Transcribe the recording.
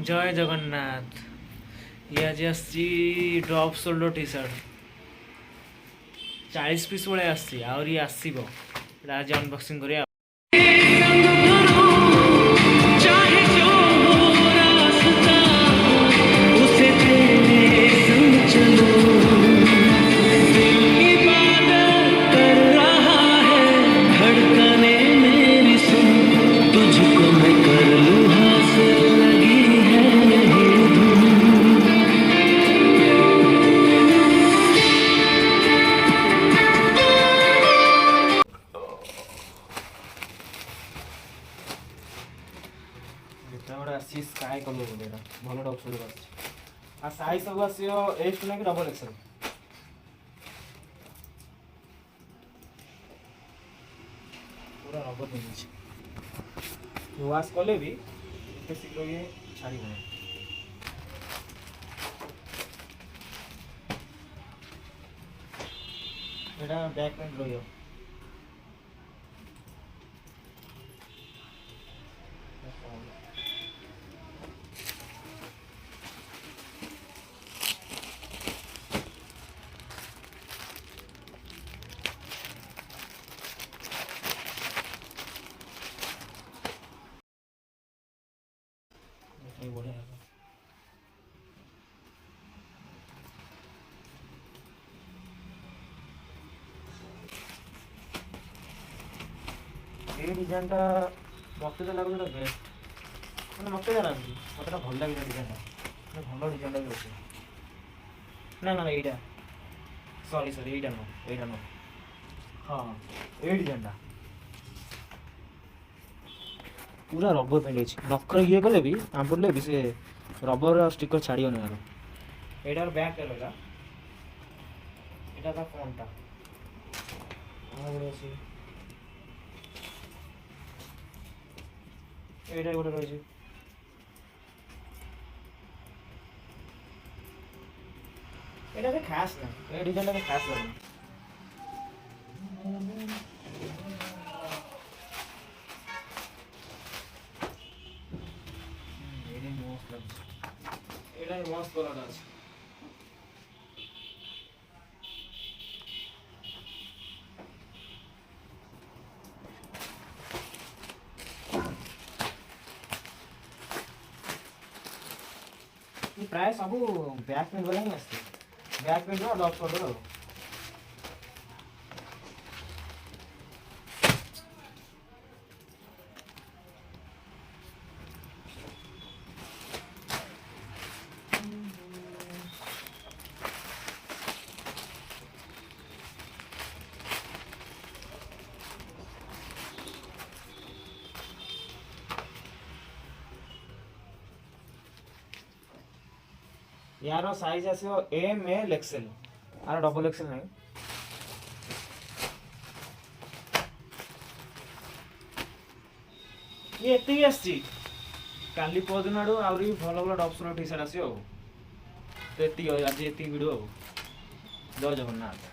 जय जगन्नाथ ये आज आसी drop shoulder T shirt 40 piece भाई आहरी आसो आज अनबॉक्सिंग करिया। स्काई कलर बोले भल डब शोल्डर साइज सब आसो एच ना कि डबल एक्सएल पूरा रबर वाश कले भी शीघ्र ये छाड़ बैक पैंट रही बढ़िया ये डिजाइन टा मत तो लगुच बेस्ट मैंने मत जाना मत भल लगे डिजाइन भल डिजाइन भी अच्छे ना ना यहाँ सॉरी सॉरी यहाँ नो हाँ ये डिजाइन टा पूरा रबर पेंट नखर ये कले भी आंपड़े भी से रबर स्टिकर छाड़ियो यार एटार बैक टा लगा एटा ता फ्रंट टा आगे अछि एटा गोटे रही एटा खास ना ए डिजाइन टा खास लगे मस्त कलर আছে प्राय सब बैक पेंट वाला ही आसते बैक पेंट और डॉट शोल्डर यार साइज आसो M L XL or double XL नहीं ये एति आसी काली पदिन आडू आउरी भल भल डब शोल्डर टी शर्ट आसी तो एति आज एति वीडियो जय जगन्नाथ।